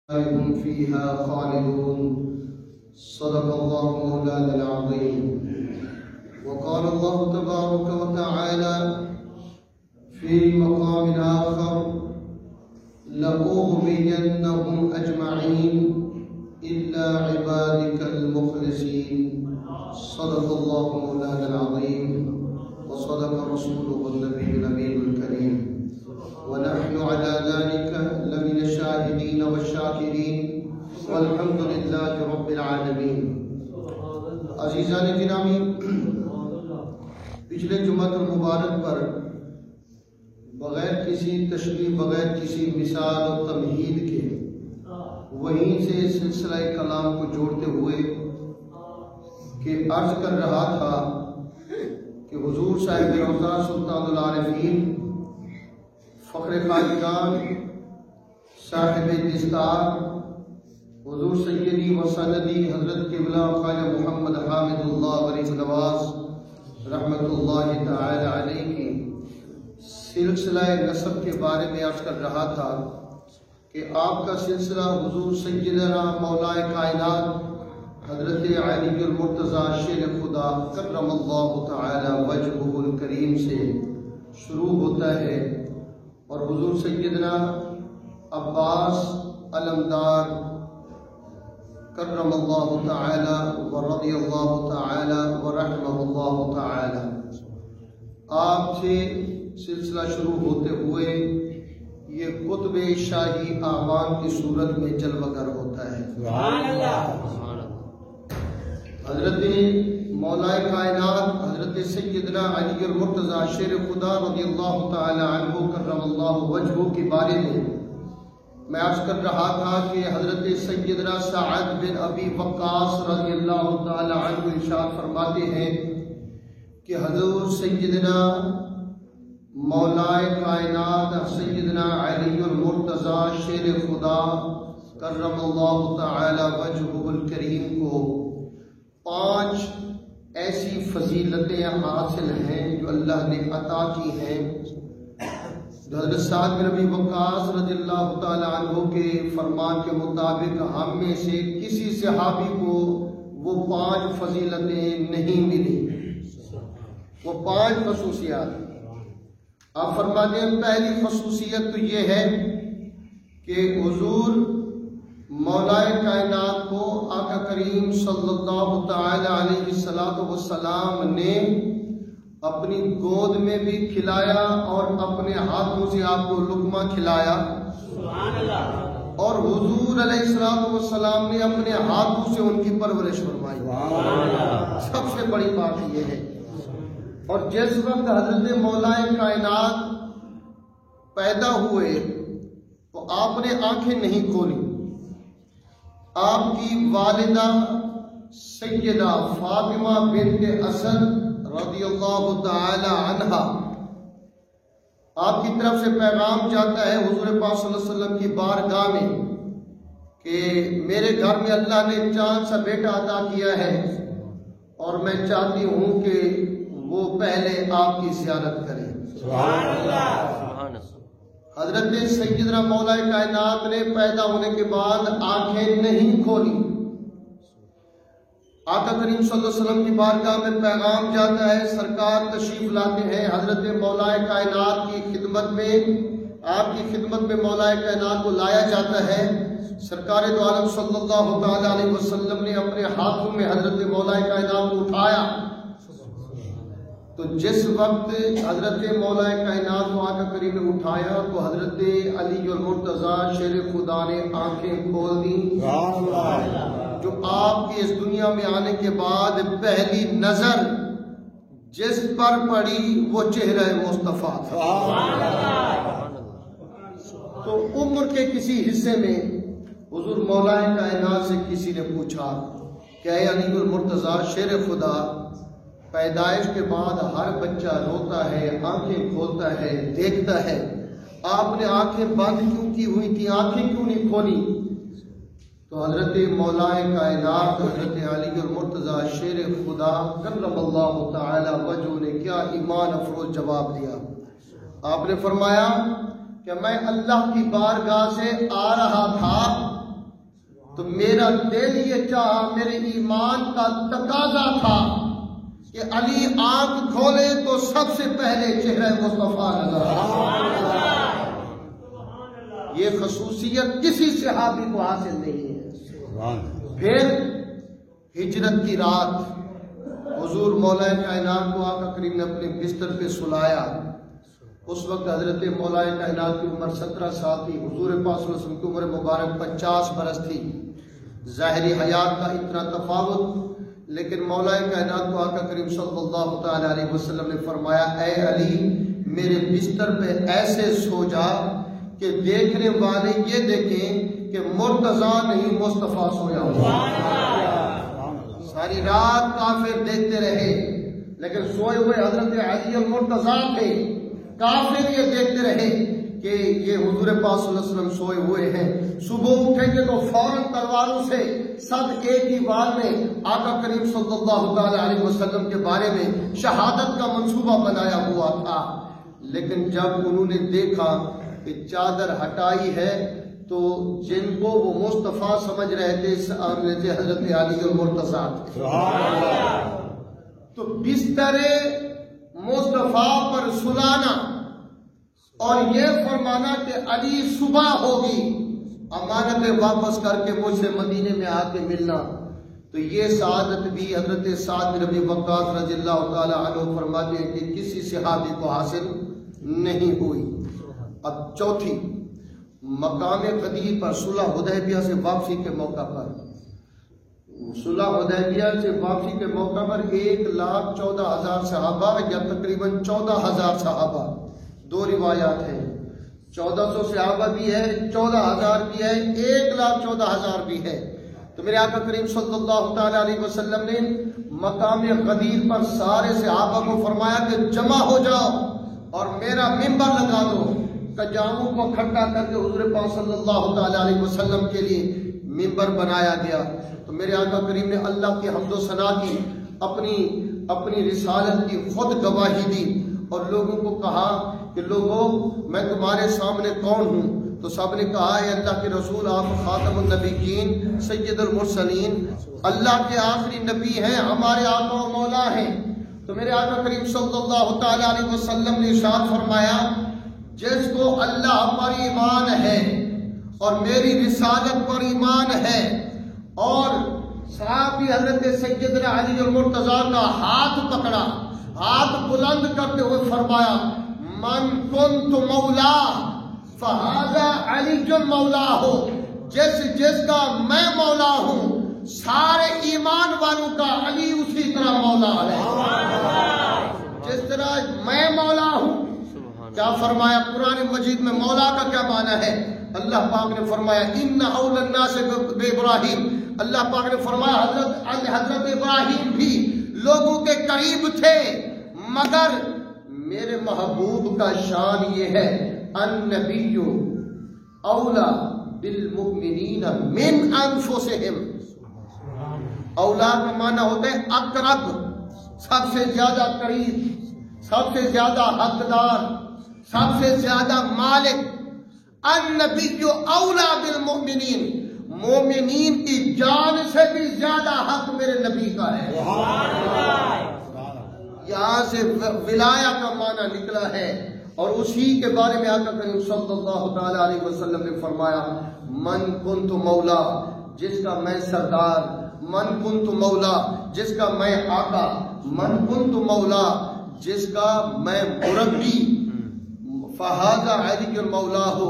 هم فيها خالدون. صدق الله مولانا العظيم. وقال الله تبارك وتعالى في مقام آخر: لأغوينهم أجمعين إلا عبادك المخلصين. صدق الله مولانا العظيم وصدق رسوله النبي الأمين الكريم. ونحن على ذلك لمن الشاهدين والشاكرين والحمد لله رب العالمین. عزیزان گرامی، پچھلے جمعۃ المبارک پر بغیر کسی تشریح، بغیر کسی مثال و تمہید کے وہیں سے سلسلہ کلام کو جوڑتے ہوئے کہ عرض کر رہا تھا کہ حضور صاحب روضہ سلطان العارفین، فخر خاجگان، صاحب دستار، حضور سیدی و سندی حضرت قبلہ خواجہ محمد حامد اللہ غریب نواز رحمۃ اللہ تعالی علیہ کی سلسلہ نسب کے بارے میں عرض کر رہا تھا کہ آپ کا سلسلہ حضور سیدنا مولا کائنات حضرت علی المرتضیٰ شیر خدا کرم اللہ تعالی وجہہ الکریم سے شروع ہوتا ہے، اور حضور سیدنا عباس علمدار کرم اللہ تعالی و رضی اللہ تعالی و رحمہ اللہ تعالی، آپ سے سلسلہ شروع ہوتے ہوئے یہ قطب شاہی اعوان کی صورت میں جلوہ گر ہوتا ہے. سبحان اللہ. حضرت مولا کائنات حضرت سیدنا علی المرتضیٰ شیر خدا رضی اللہ تعالی عنہ کرم اللہ وجہہ کے بارے میں عرض کر رہا تھا کہ حضرت سیدنا سعد بن ابی وقاص رضی اللہ تعالی عنہ ارشاد فرماتے ہیں کہ حضور سیدنا مولا کائنات سیدنا علی المرتضیٰ شیر خدا کرم اللہ تعالی وجہہ الکریم کو 5 ایسی فضیلتیں حاصل ہیں جو اللہ نے عطا کی ہیں. حضرت سعد بن ابی وقاص رضی اللہ تعالی عنہ کے فرمان کے مطابق ہم میں سے کسی صحابی کو وہ 5 فضیلتیں نہیں ملی، وہ 5 خصوصیات. آپ فرماتے ہیں پہلی خصوصیت تو یہ ہے کہ حضور مولا کائنات کو آقا کریم صلی اللہ تعالی علیہ وسلم نے اپنی گود میں بھی کھلایا اور اپنے ہاتھوں سے آپ کو لقمہ کھلایا. سبحان اللہ. اور حضور علیہ السلام نے اپنے ہاتھوں سے ان کی پرورش فرمائی. سبحان اللہ. سب سے بڑی بات یہ ہے. اور جس وقت حضرت مولا کائنات پیدا ہوئے تو آپ نے آنکھیں نہیں کھولی. آپ کی والدہ سیدہ فاطمہ بنت اسد رضی اللہ تعالی عنہا، آپ کی طرف سے پیغام جاتا ہے حضور پاک صلی اللہ علیہ وسلم کی بارگاہ میں کہ میرے گھر میں اللہ نے چاند سا بیٹا عطا کیا ہے اور میں چاہتی ہوں کہ وہ پہلے آپ کی زیارت کریں. سبحان اللہ. حضرت سیدنا مولا کائنات نے پیدا ہونے کے بعد آنکھیں نہیں کھولی. آقا کریم صلی اللہ علیہ وسلم کی بارگاہ میں پیغام جاتا ہے، سرکار تشریف لاتے ہیں حضرت مولا کائنات کی خدمت میں، آپ کی خدمت میں مولا کائنات کو لایا جاتا ہے. سرکار دو عالم صلی اللہ تعالی علیہ وسلم نے اپنے ہاتھوں میں حضرت مولا کائنات کو اٹھایا. تو جس وقت حضرت مولا کائنات کو آقا کریم نے اٹھایا تو حضرت علی المرتضیٰ شیر خدا نے آنکھیں کھول دیں. جو آپ کی اس دنیا میں آنے کے بعد پہلی نظر جس پر پڑی وہ چہرہ مصطفیٰ تھا. تو عمر کے کسی حصے میں حضور مولا کائنات سے کسی نے پوچھا کہ اے علی المرتضیٰ شیر خدا، پیدائش کے بعد ہر بچہ روتا ہے، آنکھیں کھولتا ہے، دیکھتا ہے، آپ نے آنکھیں بند کیوں کی ہوئی تھی، آنکھیں کیوں نہیں کھولی؟ تو حضرت مولا کائنات حضرت علی المرتضیٰ شیر خدا کرم اللہ تعالی وجہہ نے کیا ایمان افروز جواب دیا. آپ نے فرمایا کہ میں اللہ کی بارگاہ سے آ رہا تھا تو میرا دل یہ چاہا، میرے ایمان کا تقاضا تھا کہ علی آنکھ کھولے تو سب سے پہلے چہرہ مصطفیٰ نظر آئے۔ یہ خصوصیت کسی صحابی کو حاصل نہیں ہے۔ پھر ہجرت کی رات حضور مولا کائنات کو آقا کریم نے اپنے بستر پہ سلایا۔ اس وقت حضرت مولا کائنات کی عمر 17 سال تھی، حضور پاک صلی اللہ علیہ وسلم کی عمر مبارک 50 برس تھی۔ ظاہری حیات کا اتنا تفاوت، لیکن مولا کائنات کو آقا کریم صلی اللہ تعالی علیہ وسلم نے فرمایا، اے علی میرے بستر پہ ایسے سو جا کہ دیکھنے والے یہ دیکھیں کہ مرتضیٰ نہیں مصطفیٰ سویا ہوا۔ ساری رات کافر دیکھتے رہے، لیکن سوئے ہوئے حضرت علی المرتضیٰ تھے۔ کافر یہ دیکھتے رہے کہ یہ حضور پاک صلی اللہ علیہ وسلم سوئے ہوئے ہیں۔ صبح اٹھیں گے تو فوراً تلواروں سے سب ایک ہی بار میں آقا کریم صلی اللہ تعالی علیہ وسلم کے بارے میں شہادت کا منصوبہ بنایا ہوا تھا۔ لیکن جب انہوں نے دیکھا کہ چادر ہٹائی ہے تو جن کو وہ مصطفیٰ سمجھ رہے تھے حضرت علی المرتضیٰ تھے۔ تو بستر مصطفیٰ پر سلانا اور یہ فرمانا کہ علی صبح ہوگی، امانتیں واپس کر کے مجھ سے مدینے میں آ کے ملنا، تو یہ سعادت بھی حضرت سعد بن ابی وقاص رضی اللہ تعالی عنہ فرماتے ہیں کہ کسی صحابی کو حاصل نہیں ہوئی۔ اب چوتھی، مقام قدیر پر صلح حدیبیہ سے واپسی کے موقع پر، صلح حدیبیہ سے واپسی کے موقع پر 1,14,000 صحابہ یا تقریباً 14,000 صحابہ، دو روایات ہیں، 1400 صحابہ بھی ہے، 14,000 بھی ہے، 1,14,000 بھی ہے۔ تو میرے آقا کریم صلی اللہ تعالی علیہ وسلم نے مقام قدیر پر سارے صحابہ کو فرمایا کہ جمع ہو جاؤ اور میرا منبر لگا دو۔ کجاؤں کو کھٹا کر کے حضور پاک صلی اللہ تعالی علیہ وسلم کے لیے منبر بنایا گیا۔ تو میرے آقا کریم نے اللہ کی حمد و ثنا کی، اپنی رسالت کی خود گواہی دی اور لوگوں کو کہا کہ لوگوں میں تمہارے سامنے کون ہوں؟ تو سب نے کہا اے اللہ کے رسول آپ خاتم النبیین سید المرسلین، اللہ کے آخری نبی ہیں، ہمارے آقا و مولا ہیں۔ تو میرے آقا کریم صلی اللہ تعالی علیہ وسلم نے ارشاد فرمایا، جس کو اللہ پر ایمان ہے اور میری رسالت پر ایمان ہے اور صحابی حضرت سیدنا علی المرتضیٰ کا ہاتھ پکڑا، ہاتھ بلند کرتے ہوئے فرمایا، من کنت مولا فہذا علی مولا ہو، جس کا میں مولا ہوں سارے ایمان والوں کا علی اسی طرح مولا ہے، جس طرح میں مولا ہوں۔ کیا فرمایا قرآن مجید میں مولا کا کیا معنی ہے؟ اللہ پاک نے فرمایا ان اول الناس بابراہیم، اللہ پاک نے فرمایا حضرت ابراہیم بھی لوگوں کے قریب تھے، مگر میرے محبوب کا شان یہ ہے النبی اولا بالمؤمنین من انفسہم۔ اولا کا معنی ہوتا ہے اقرب، سب سے زیادہ قریب، سب سے زیادہ حقدار، سب سے زیادہ مالک۔ النبی اولا بالمؤمنین، مومنین کی جان سے بھی زیادہ حق میرے نبی کا ہے۔ یہاں سے ولایا کا معنی نکلا ہے، اور اسی کے بارے میں آقا کریم صلی اللہ تعالی علیہ وسلم نے فرمایا من کنت مولا، جس کا میں سردار، من کنت مولا جس کا میں آقا، من کنت مولا جس کا میں مربی، فہذا علی مولا ہو،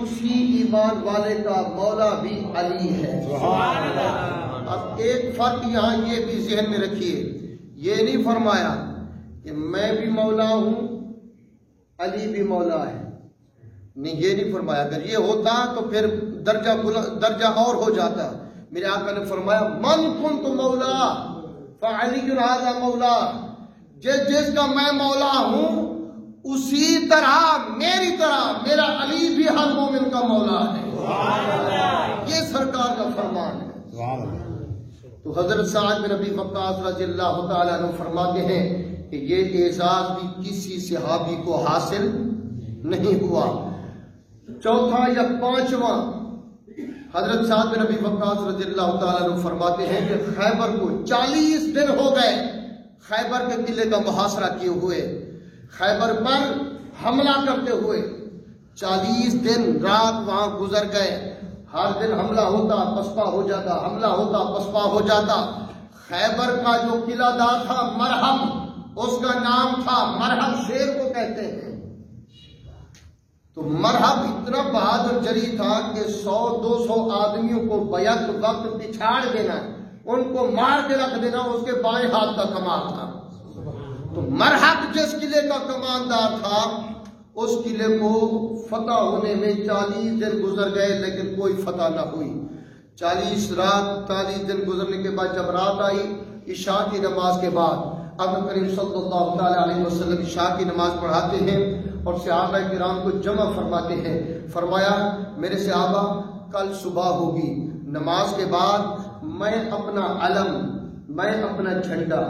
اسی ایمان والے کا مولا بھی علی ہے۔ اب ایک فرق یہاں یہ بھی ذہن میں رکھیے، یہ نہیں فرمایا کہ میں بھی مولا ہوں علی بھی مولا ہے، نہیں یہ نہیں فرمایا۔ اگر یہ ہوتا تو پھر درجہ اور ہو جاتا۔ میرے آقا نے فرمایا من کنت مولا فعلی ھذا مولا، جس کا میں مولا ہوں اسی طرح میری طرح میرا علی بھی ہر مومن کا مولا ہے۔ یہ سرکار کا فرمان ہے۔ تو حضرت سعد بن ابی وقاص رضی اللہ تعالیٰ عنہ فرماتے ہیں کہ یہ اعزاز بھی کسی صحابی کو حاصل نہیں ہوا۔ چوتھا یا پانچواں، حضرت سعد بن ابی وقاص رضی اللہ تعالیٰ عنہ فرماتے ہیں کہ خیبر کو 40 دن ہو گئے خیبر کے قلعے کا محاصرہ کیے ہوئے، خیبر پر حملہ کرتے ہوئے 40 دن رات وہاں گزر گئے، ہر دن حملہ ہوتا پسپا ہو جاتا، حملہ ہوتا پسپا ہو جاتا۔ خیبر کا جو قلعہ دار تھا مرحب، اس کا نام تھا مرحب، شیر کو کہتے ہیں۔ تو مرحب اتنا بہادر جری تھا کہ 100-200 آدمیوں کو بیک وقت پچھاڑ دینا، ان کو مار کے رکھ دینا اس کے بائیں ہاتھ کا کمال تھا۔ تو مرحب جس قلعے کا کماندار تھا، اس قلعے کو فتح ہونے میں 40 دن گزر گئے لیکن کوئی فتح نہ ہوئی۔ 40 دن گزرنے کے بعد جب رات آئی عشاء کی نماز کے بعد آقا کریم صلی اللہ تعالی علیہ وسلم عشاء کی نماز پڑھاتے ہیں اور صحابہ کرام کو جمع فرماتے ہیں۔ فرمایا میرے صحابہ کل صبح ہوگی، نماز کے بعد میں اپنا علم، میں اپنا جھنڈا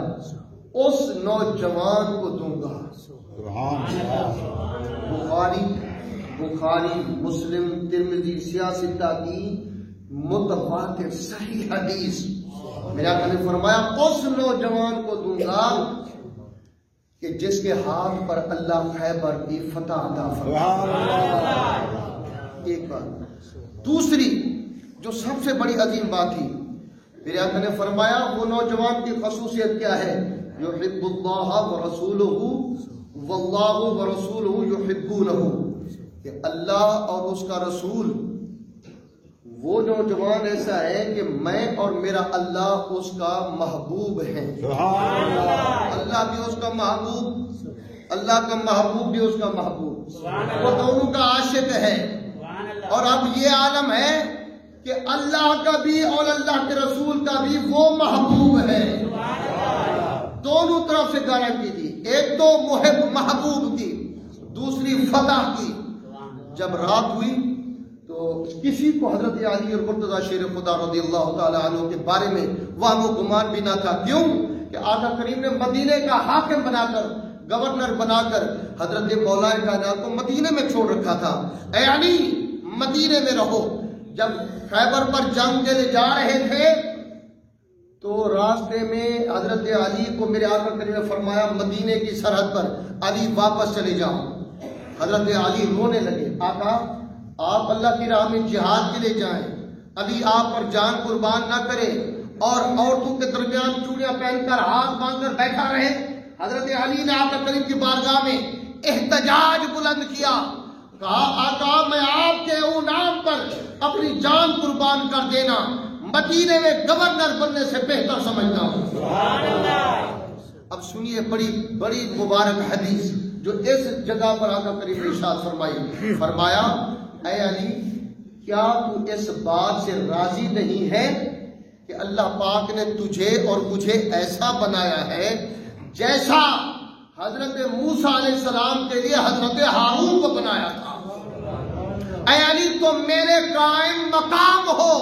اس نوجوان کو دوں گا۔ بخاری مسلم ترمذی سیاستہ کی متواتر صحیح حدیث، میرے آقا نے فرمایا اس نوجوان کو دوں گا کہ جس کے ہاتھ پر اللہ خیبر کی فتح عطا فرمائے۔ ایک بات۔ دوسری جو سب سے بڑی عظیم بات تھی، میرے آقا نے فرمایا وہ نوجوان کی خصوصیت کیا ہے؟ یحب اللہ ورسولہ واللہ ورسولہ یحبونہ، کہ اللہ اور اس کا رسول، وہ نوجوان ایسا ہے کہ میں اور میرا اللہ اس کا محبوب ہے۔ اللہ بھی اس کا محبوب، اللہ کا محبوب بھی اس کا محبوب، وہ دونوں کا عاشق ہے۔ اور اب یہ عالم ہے کہ اللہ کا بھی اور اللہ کے رسول کا بھی وہ محبوب ہے۔ دونوں طرف سے گارنٹی دی، ایک تو محبوب کی، دوسری فتح کی۔ جب رات ہوئی تو کسی کو حضرت علی اور مرتضیٰ شیر خدا رضی اللہ تعالیٰ عنہ کے بارے میں وہم و گمان بھی نہ تھا۔ کیوں کہ آقا کریم نے مدینے کا حاکم بنا کر، گورنر بنا کر حضرت مولا کائنات کو مدینے میں چھوڑ رکھا تھا۔ اے علی مدینے میں رہو۔ جب خیبر پر جنگ کے لیے جا رہے تھے تو راستے میں حضرت علی کو میرے آقا کریم نے فرمایا مدینے کی سرحد پر علی واپس چلے جاؤ۔ حضرت علی رونے لگے، آقا آپ اللہ کی راہ میں جہاد کے لیے جائیں، ابھی آپ پر جان قربان نہ کرے اور عورتوں کے درمیان چوڑیاں پہن کر ہاتھ باندھ کر بیٹھا رہے۔ حضرت علی نے آقا کریم کی بارگاہ میں احتجاج بلند کیا، کہا آقا میں آپ کے نام پر اپنی جان قربان کر دینا مدینے میں گورنر بننے سے بہتر سمجھتا ہوں۔ اب سنیے بڑی بڑی مبارک حدیث جو اس جگہ پر آقا کریم نے ارشاد فرمائی۔ فرمایا اے علی کیا تو اس بات سے راضی نہیں ہے کہ اللہ پاک نے تجھے اور مجھے ایسا بنایا ہے جیسا حضرت موسیٰ علیہ السلام کے لیے حضرت ہارون کو بنایا تھا؟ اے علی تم میرے قائم مقام ہو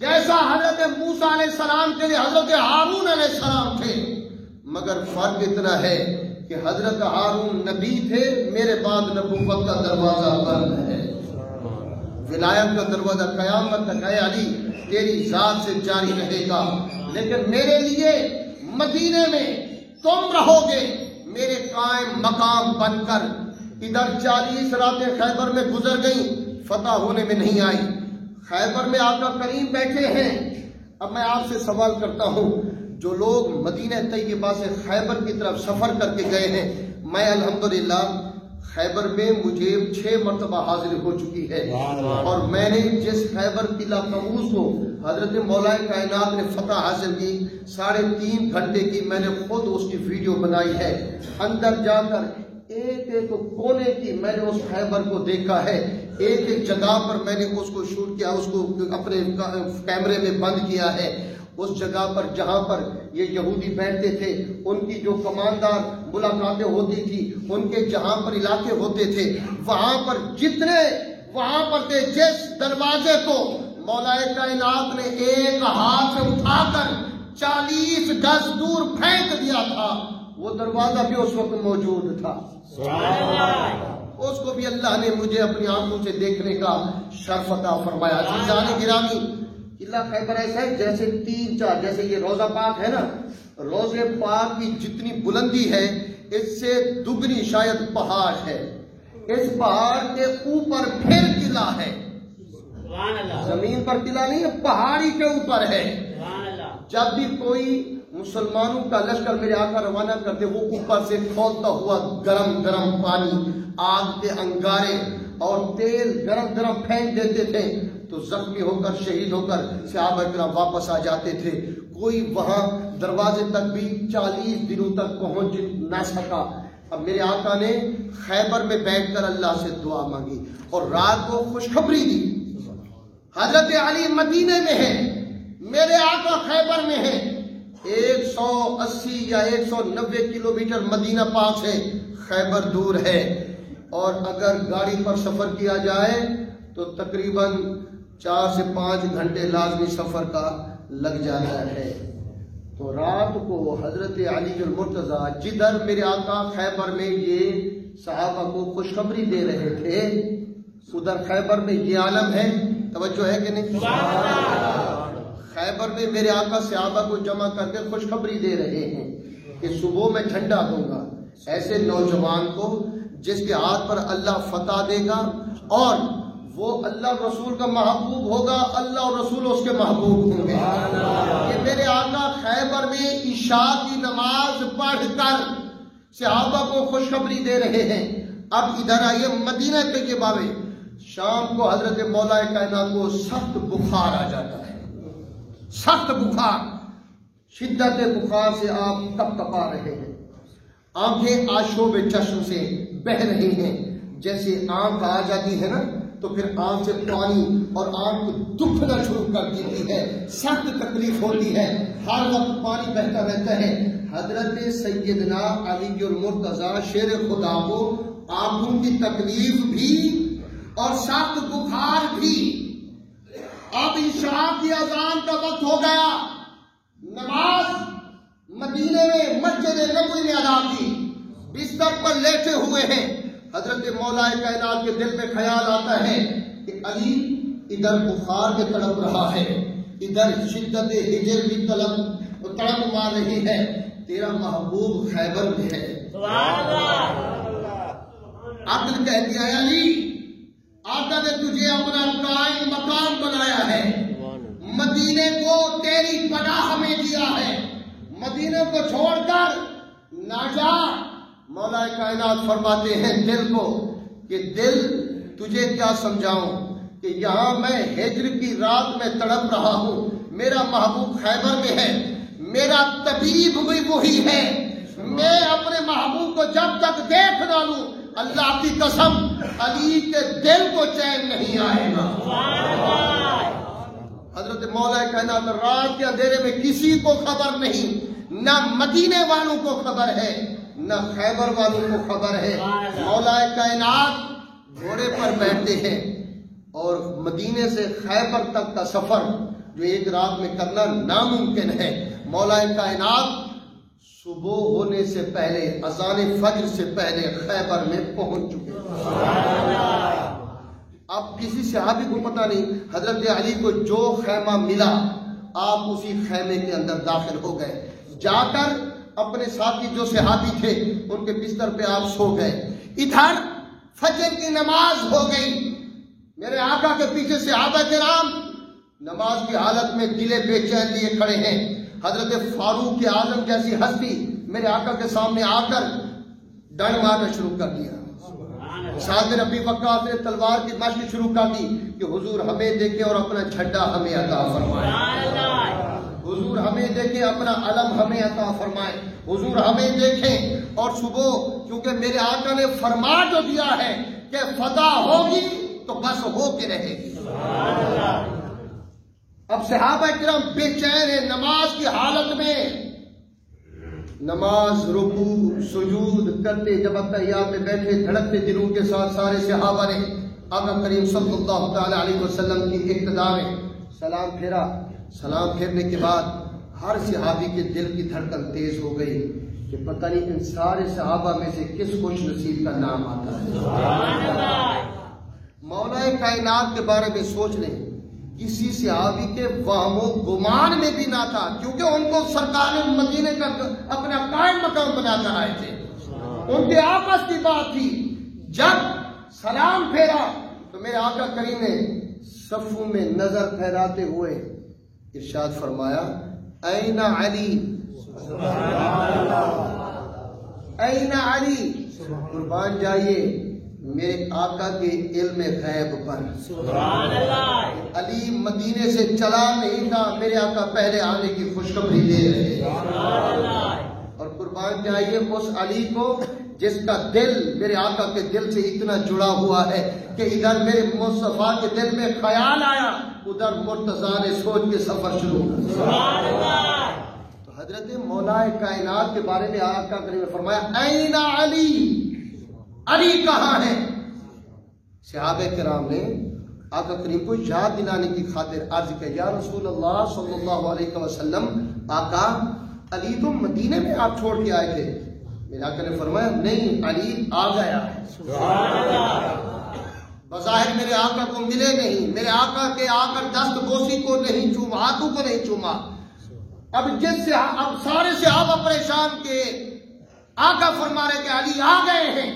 جیسا حضرت موسیٰ علیہ السلام کے لیے حضرت ہارون علیہ السلام تھے، مگر فرق اتنا ہے کہ حضرت ہارون نبی تھے، میرے بعد نبوت کا دروازہ بند ہے، ولایت کا دروازہ قیامت تک ہے علی تیری ذات سے جاری رہے گا، لیکن میرے لیے مدینے میں تم رہو گے میرے قائم مقام بن کر۔ ادھر 40 راتیں خیبر میں گزر گئیں، فتح ہونے میں نہیں آئی۔ خیبر میں آقا کریم بیٹھے ہیں۔ اب میں آپ سے سوال کرتا ہوں، جو لوگ مدینہ طیبہ سے خیبر کی طرف سفر کر کے گئے ہیں، میں الحمدللہ خیبر میں مجھے 6 مرتبہ حاضر ہو چکی ہے، اور میں نے جس خیبر قلعہ قابوس کو حضرت مولا کائنات نے فتح حاصل کی 3.5 گھنٹے کی، میں نے خود اس کی ویڈیو بنائی ہے۔ اندر جا کر ایک ایک کونے کی میں نے اس خیبر کو دیکھا ہے، ایک ایک جگہ پر میں نے اس کو شوٹ کیا، اس کو اپنے کیمرے میں بند کیا ہے۔ اس جگہ پر جہاں پر یہ یہودی بیٹھتے تھے، ان کی جو کماندار ملاقاتیں ہوتی تھی، ان کے جہاں پر علاقے ہوتے تھے، وہاں پر جتنے وہاں پر تھے، جس دروازے کو مولا کائنات نے ایک ہاتھ سے اٹھا کر 40 گز دور پھینک دیا تھا، وہ دروازہ بھی اس وقت موجود تھا۔ اس کو بھی اللہ نے مجھے اپنی آنکھوں سے دیکھنے کا شرف عطا فرمایا۔ عزیزان گرامی، قلعہ خیبر ایسا ہے جیسے جیسے یہ روضہ پاک ہے نا، روضہ پاک کی جتنی بلندی ہے اس سے دگنی شاید پہاڑ ہے، اس پہاڑ کے اوپر پھر قلعہ ہے، زمین پر قلعہ نہیں ہے، پہاڑی کے اوپر ہے۔ جب بھی کوئی مسلمانوں کا لشکر میرے آقا روانہ کرتے، وہ اوپر سے کھولتا ہوا گرم گرم پانی، آگ کے انگارے اور تیل گرم گرم پھینک دیتے تھے تو زخمی ہو کر شہید ہو کر صحابہ کرام واپس آ جاتے تھے۔ کوئی وہاں دروازے تک بھی 40 دنوں تک پہنچ نہ سکا۔ اب میرے آقا نے خیبر میں بیٹھ کر اللہ سے دعا مانگی اور رات کو خوشخبری دی۔ حضرت علی مدینے میں ہے، میرے آقا خیبر میں ہے، 180 یا 190 کلومیٹر مدینہ پاک سے خیبر دور ہے، اور اگر گاڑی پر سفر کیا جائے تو تقریباً 4 سے 5 گھنٹے لازمی سفر کا لگ جاتا ہے۔ تو رات کو حضرت علی المرتضیٰ جدھر میرے آقا خیبر میں یہ صحابہ کو خوشخبری دے رہے تھے، ادھر خیبر میں یہ عالم ہے، توجہ ہے کہ نہیں؟ خیبر میں میرے آقا صحابہ کو جمع کر کے خوشخبری دے رہے ہیں کہ صبح میں جھنڈا دوں گا ایسے نوجوان کو جس کے ہاتھ پر اللہ فتح دے گا، اور وہ اللہ رسول کا محبوب ہوگا، اللہ اور رسول اس کے محبوب ہوں گے۔ یہ میرے آقا خیبر میں عشاء کی نماز پڑھ کر صحابہ کو خوشخبری دے رہے ہیں۔ اب ادھر آئیے مدینہ کے یہ بابے، شام کو حضرت مولا کائنات کو سخت بخار آ جاتا ہے، سخت بخار، شدت بخار سے آپ کپ کپا رہے ہیں، آنکھیں آشوب چشم سے بہ رہی ہیں۔ جیسے آنکھ آ جاتی ہے نا تو پھر آنکھ سے پانی اور آنکھ دکھنا شروع کر دیتی ہے، سخت تکلیف ہوتی ہے، ہر وقت پانی بہتا رہتا ہے۔ حضرت سیدنا علی المرتضیٰ شیر خدا کو آنکھوں کی تکلیف بھی اور سخت بخار بھی۔ اب عشاء کی اذان کا وقت ہو گیا، نماز مدینے میں مسجد نبوی میں ادا کی، بستر پر لیٹے ہوئے ہیں۔ حضرت مولا کائنات کے دل میں خیال آتا ہے کہ علی ادھر بخار کے تڑپ رہا ہے، ادھر شدت ہجر بھی تڑپ مار رہی ہے، تیرا محبوب خیبر میں ہے۔ عقل کہتی ہے علی، آقا نے تجھے اپنا قائم مقام بنایا ہے، مدینے کو تیری پناہ میں دیا ہے، مدینے کو چھوڑ کر نہ جا۔ مولا کائنات فرماتے ہیں دل کو کہ دل تجھے کیا سمجھاؤں کہ یہاں میں ہجر کی رات میں تڑپ رہا ہوں، میرا محبوب خیبر میں ہے، میرا طبیب بھی وہی ہے، میں اپنے محبوب کو جب تک دیکھ نہ لوں اللہ کی قسم علی کے دل کو چین نہیں آئے گا۔ حضرت مولا کائنات رات کے اندھیرے میں کسی کو خبر نہیں، نہ مدینے والوں کو خبر ہے نہ خیبر والوں کو خبر ہے۔ مولا کائنات گھوڑے پر بیٹھتے ہیں اور مدینے سے خیبر تک کا سفر جو ایک رات میں کرنا ناممکن ہے، مولا کائنات صبح ہونے سے پہلے، اذان فجر سے پہلے خیبر میں پہنچ چکے۔ اب کسی صحابی کو پتہ نہیں، حضرت علی کو جو خیمہ ملا آپ اسی خیمے کے اندر داخل ہو گئے، جا کر اپنے ساتھی جو صحابی تھے ان کے بستر پہ آپ سو گئے۔ ادھر فجر کی نماز ہو گئی، میرے آقا کے پیچھے صحابہ کرام نماز کی حالت میں دلے بے چین لیے کھڑے ہیں۔ حضرت فاروق اعظم جیسی ہستی میرے آقا کے سامنے آ کر ڈنڈ مارنا شروع کر دیا۔ سعد بن ابی وقاص نے تلوار کی مشق شروع کر دی کہ حضور ہمیں دیکھے اور اپنا جھنڈا ہمیں عطا فرمائے، حضور ہمیں دیکھیں، اپنا علم ہمیں عطا فرمائے، حضور ہمیں دیکھیں۔ اور صبح کیونکہ میرے آقا نے فرما جو دیا ہے کہ فتح ہوگی تو بس ہو کے رہے گی۔ اب صحابہ کرام بے چین ہیں نماز کی حالت میں، نماز رکوع سجود کرتے، جب اتحیات میں بیٹھے دھڑکتے دلوں کے ساتھ سارے صحابہ نے آقا کریم صلی اللہ تعالی علیہ وسلم کی اقتداء میں سلام پھیرا۔ سلام پھیرنے کے بعد ہر صحابی کے دل کی دھڑکن تیز ہو گئی کہ پتہ نہیں ان سارے صحابہ میں سے کس خوش نصیب کا نام آتا ہے۔ مولا کائنات کے بارے میں سوچ لیں، کسی صحابی کے وہم و گمان میں بھی نہ تھا، کیونکہ ان کو سرکار مدینے کا اپنا قائم مقام بنا کر آئے تھے، ان کے آپس کی بات تھی۔ جب سلام پھیرا تو میرے آقا کریم نے صفوں میں نظر پھیراتے ہوئے ارشاد فرمایا، این علی، این علی، قربان جائیے میرے آقا کے علم غیب پر۔ علی مدینے سے چلا نہیں تھا، میرے آقا پہلے آنے کی خوشخبری دے رہے ہیں۔ اور قربان جائیے اس علی کو جس کا دل میرے آقا کے دل سے اتنا جڑا ہوا ہے کہ ادھر میرے مصطفیٰ کے دل میں خیال آیا، ادھر مرتضیٰ نے سوچ کے سفر شروع کیا۔ تو حضرت مولا کائنات کے بارے میں آقا کریم نے فرمایا، این علی، علی کہاں ہے؟ صحابہ کرام نے آقا کریم کو یاد دلانے کی خاطر عرض کیا، یا رسول اللہ صلی اللہ علیہ وسلم، آقا علی تو مدینے میں آپ چھوڑ کے آئے تھے۔ میرے آقا نے فرمایا، نہیں، علی آ گیا ہے۔ بظاہر میرے آقا کو ملے نہیں، میرے آقا کے آ کر دست بوسی کو نہیں چوما، ہاتھوں کو نہیں چوما۔ اب سارے صحابہ پریشان کے آقا فرما رہے کہ علی آ گئے ہیں۔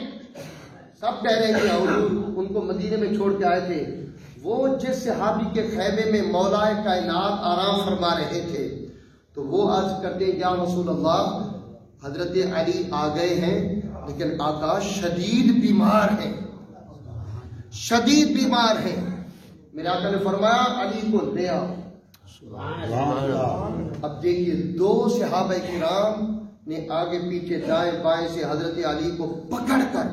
سب کہہ رہے ہیں حضور ان کو مدینے میں چھوڑ کے آئے تھے، وہ جس صحابی کے خیمے میں مولا کائنات آرام فرما رہے تھے، تو وہ عرض کرتے ہیں، یا رسول اللہ حضرت علی آ گئے ہیں، لیکن آقا شدید بیمار ہیں، شدید بیمار ہیں۔ میرے آقا نے فرمایا، علی کو لے آؤ۔ اب دیکھیے دو صحابہ کرام نے آگے پیچھے دائیں بائیں سے حضرت علی کو پکڑ کر،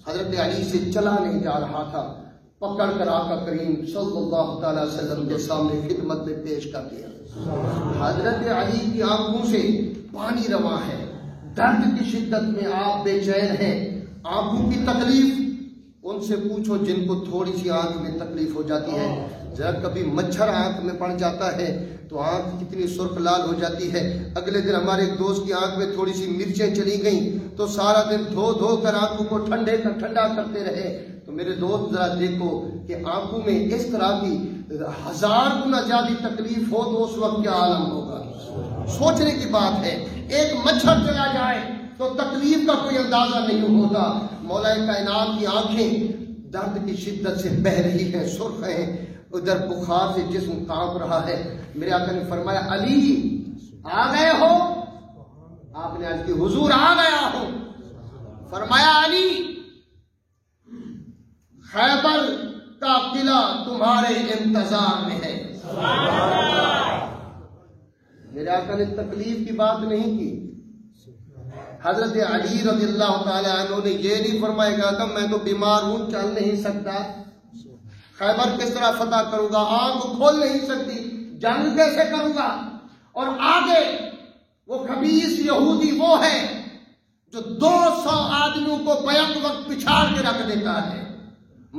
حضرت علی سے چلا نہیں جا رہا تھا، پکڑ کر آقا کریم صلی اللہ تعالی وسلم کے سامنے خدمت میں پیش کر دیا۔ حضرت علی کی آنکھوں سے پانی رواں ہے، درد کی شدت میں آپ بے چین ہیں، آنکھوں کی تکلیف ان سے پوچھو جن کو تھوڑی سی آنکھ میں تکلیف ہو جاتی ہے، ذرا کبھی مچھر آنکھ میں پڑ جاتا ہے تو آنکھ کتنی سرخ لال ہو جاتی ہے۔ اگلے دن ہمارے ایک دوست کی آنکھ میں تھوڑی سی مرچیں چلی گئیں تو سارا دن دھو کر آنکھوں کو ٹھنڈا کرتے رہے۔ تو میرے دوست ذرا دیکھو کہ آنکھوں میں اس طرح کی 1000 گنا زیادہ تکلیف ہو تو اس وقت کیا عالم ہوگا۔ سوچنے کی بات ہے، ایک مچھر چلا جائے تو تکلیف کا کوئی اندازہ نہیں ہوتا۔ مولا کائنات کی آنکھیں درد کی شدت سے بہہ رہی ہیں، سرخ ہیں، ادھر بخار سے جسم کانپ رہا ہے۔ میرے آقا نے فرمایا، علی آ گئے ہو؟ آپ نے عرض کی، حضور آ گیا ہو۔ فرمایا، علی خیبر کا قلعہ تمہارے انتظار میں ہے۔ میرے آقا نے تکلیف کی بات نہیں کی۔ حضرت علی رضی اللہ تعالی عنہ نے یہ نہیں فرمایا کہ میں تو بیمار ہوں، چل نہیں سکتا، خیبر کس طرح فتح کروں گا، آنکھ کھول نہیں سکتی، جنگ کیسے کروں گا۔ اور آگے وہ خبیث یہودی وہ ہے جو 200 آدمیوں کو بیک وقت پچھاڑ کے رکھ دیتا ہے،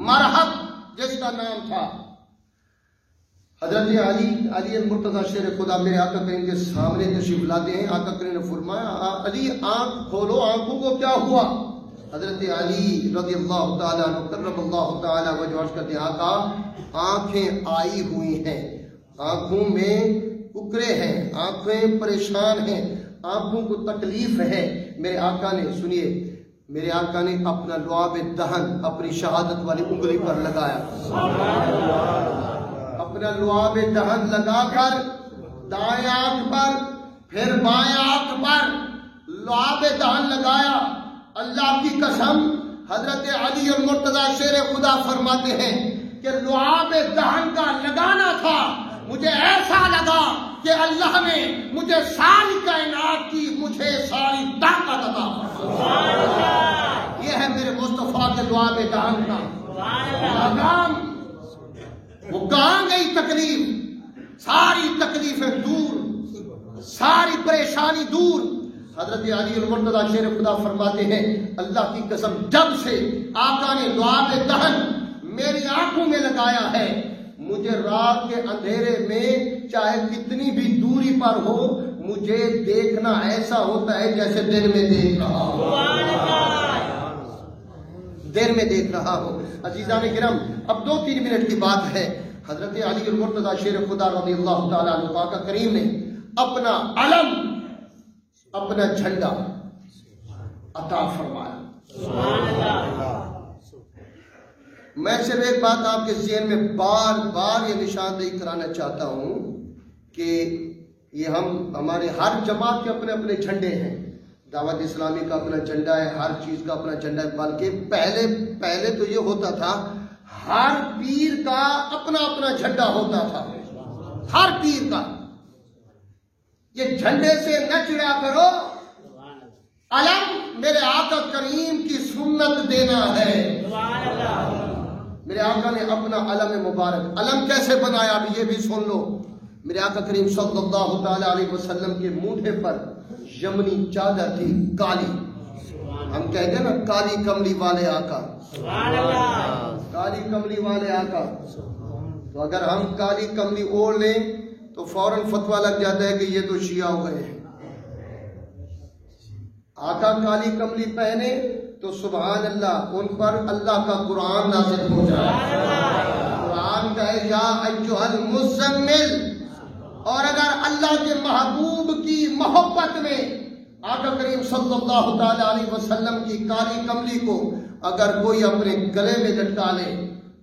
مرحب جس کا نام تھا۔ حضرت علی المرتضیٰ شیر خدا میرے آقا کریم کے سامنے تشریف لاتے ہیں۔ آقا کریم نے فرمایا، علی آنکھ کھولو، آنکھوں کو کیا ہوا؟ حضرت علی رضی اللہ تعالیٰ عنہ کرم اللہ تعالیٰ وجہ کرتے ہیں، آقا آنکھیں آئی ہوئی ہیں، آنکھوں میں ککرے ہیں، آنکھیں پریشان ہیں، آنکھوں کو تکلیف ہے۔ میرے آقا نے سنیے، میرے آقا نے اپنا لعاب دہن اپنی شہادت والی انگلی پر لگایا، اپنا لعاب دہن لگا کر دائیں آنکھ پر پھر بائیں آنکھ پر لعاب دہن لگایا۔ اللہ کی قسم حضرت علی المرتضیٰ شیر خدا فرماتے ہیں کہ لعاب دہن کا لگانا تھا، مجھے ایسا لگا کہ اللہ نے مجھے ساری کائنات کی مجھے ساری طاقت عطا فرمائی۔ یہ ہے میرے مصطفیٰ کے لعاب دہن کا مقام۔ وہ کہاں گئی تکلیف؟ ساری تکلیفیں دور، ساری پریشانی دور۔ حضرت علی المرتضیٰ شیر خدا فرماتے ہیں، اللہ کی قسم جب سے آقا نے لعاب دہن میری آنکھوں میں لگایا ہے، مجھے رات کے اندھیرے میں چاہے کتنی بھی دوری پر ہو مجھے دیکھنا ایسا ہوتا ہے جیسے دن میں دیکھ رہا ہوں، دن میں دیکھ رہا ہوں۔ عزیزان کرام، اب 2-3 منٹ کی بات ہے۔ حضرت علی المرتضیٰ شیر خدا رضی اللہ تعالیٰ عنہ پاک کریم نے اپنا علم، اپنا جھنڈا عطا فرمایا۔ میں صرف ایک بات آپ کے ذہن میں بار بار یہ نشاندہی کرانا چاہتا ہوں کہ یہ ہمارے ہر جماعت کے اپنے اپنے جھنڈے ہیں۔ دعوت اسلامی کا اپنا جھنڈا ہے، ہر چیز کا اپنا جھنڈا ہے، بلکہ پہلے تو یہ ہوتا تھا ہر پیر کا اپنا اپنا جھنڈا ہوتا تھا، ہر پیر کا۔ یہ جھنڈے سے نہ چڑھا کرو، علم میرے آقا کریم کی سنت دینا ہے۔ میرے آقا نے اپنا علم مبارک، علم کیسے بنایا اب یہ بھی سن لو۔ میرے آقا کریم صلی اللہ تعالی علیہ وسلم کے مونڈھے پر یمنی چادر تھی کالی، ہم کہتے ہیں نا کالی کملی والے آقا، کالی کملی والے آقا۔ تو اگر ہم کالی کملی اوڑھ لیں تو فوراً فتویٰ لگ جاتا ہے کہ یہ تو شیعہ ہو گئے ہیں۔ آقا کالی کملی پہنے تو سبحان اللہ ان پر اللہ کا قرآن نازل ہو جائے، قرآن کا ہے یا ایھا المزمل۔ اور اگر اللہ کے محبوب کی محبت میں آقا کریم صلی اللہ تعالی علیہ وسلم کی کالی کملی کو اگر کوئی اپنے گلے میں لٹکا لے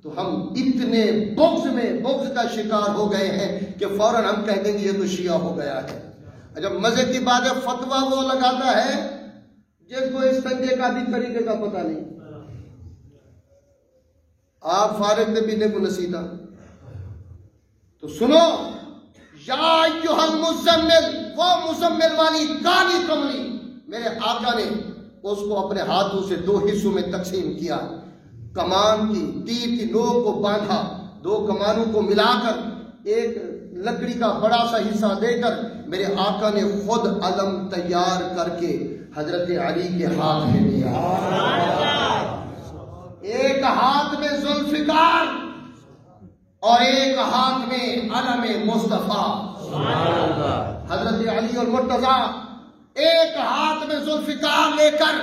تو ہم اتنے بغض کا شکار ہو گئے ہیں کہ فوراً ہم کہہ دیں گے یہ تو شیعہ ہو گیا ہے۔ جب مزے کی بات ہے، فتویٰ وہ لگاتا ہے جس کو اس طریقے کا بھی طریقے کا پتہ نہیں۔ آپ فارغ نے بھی دیکھو نصیحت تو سنو، یا ایھا المزمل، وہ مزمل والی کالی کملی میرے آقا نے اس کو اپنے ہاتھوں سے 2 حصوں میں تقسیم کیا، کمان کی تیر کی نوک کو باندھا، 2 کمانوں کو ملا کر ایک لکڑی کا بڑا سا حصہ دے کر میرے آقا نے خود علم تیار کر کے حضرت علی کے ہاتھ میں دیا۔ ایک ہاتھ میں ذوالفقار اور ایک ہاتھ میں علم مصطفیٰ حضرت علی المرتضیٰ، ایک ہاتھ میں ذوالفقار لے کر،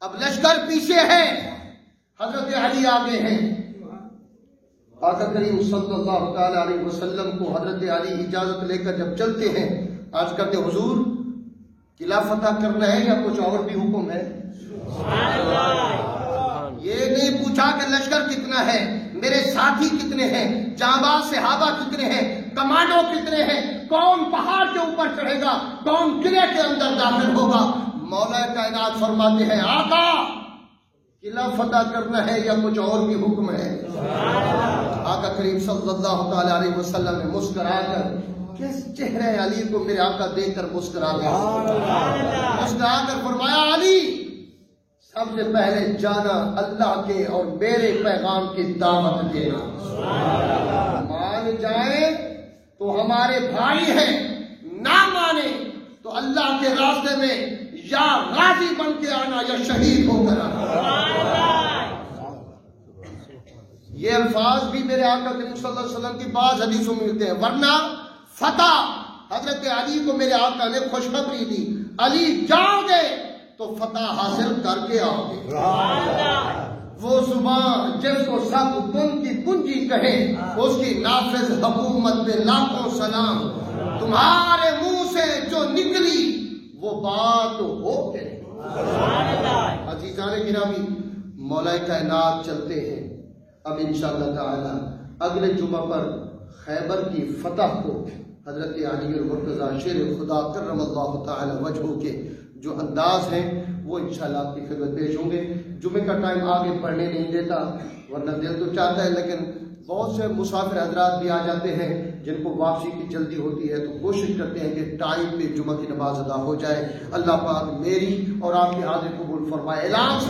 اب لشکر پیچھے ہے، حضرت علی آگے ہیں۔ آقا کریم صلی اللہ تعالی علیہ وسلم کو حضرت علی اجازت لے کر جب چلتے ہیں، آج کرتے حضور قلعہ فتح کرنا ہے یا کچھ اور بھی حکم ہے؟ یہ نہیں پوچھا کہ لشکر کتنا ہے، میرے ساتھی کتنے ہیں، جانباز صحابہ کتنے ہیں، کمانڈو کتنے ہیں، کون پہاڑ کے اوپر چڑھے گا، کون قلعے کے اندر داخل ہوگا۔ مولا کائنات فرماتے ہیں آقا قلعہ فتح کرنا ہے یا کچھ اور بھی حکم ہے؟ آقا کریم صلی اللہ تعالی علیہ وسلم نے مسکرا کر، کس چہرے علی کو میرے آقا دیکھ کر مسکرا کر فرمایا علی سب سے پہلے جانا اللہ کے اور میرے پیغام کی دعوت دینا، مان جائیں تو ہمارے بھائی ہیں، نہ مانے تو اللہ کے راستے میں یا غازی بن کے آنا یا شہید ہو کر آنا۔ یہ الفاظ بھی میرے آقا کریم صلی اللہ علیہ وسلم کی بعض حدیثوں میں ملتے ہیں، ورنہ فتح حضرت علی کو میرے آقا نے خوشخبری دی، علی جاؤ گے تو فتح حاصل کر کے آؤ گے۔ وہ زبان جس کو سب کن کی کنجی کہے اس کی نافذ حکومت پہ لاکھوں سلام، تمہارے منہ سے جو نکلی وہ بات ہو کے۔ عزیزان گرامی، مولا کائنات چلتے ہیں۔ اب انشاءاللہ تعالی اگلے جمعہ پر خیبر کی فتح کو حضرت علی المرتضیٰ شیر خدا کرم اللہ تعالی وجہہ کے جو انداز ہیں وہ انشاءاللہ آپ کی خدمت پیش ہوں گے۔ جمعے کا ٹائم آگے پڑھنے نہیں دیتا، ورنہ دل تو چاہتا ہے، لیکن بہت سے مسافر حضرات بھی آ جاتے ہیں جن کو واپسی کی جلدی ہوتی ہے، تو کوشش کرتے ہیں کہ ٹائم پہ جمعہ کی نماز ادا ہو جائے۔ اللہ پاک میری اور آپ کی حاضری قبول فرمائے۔ اعلان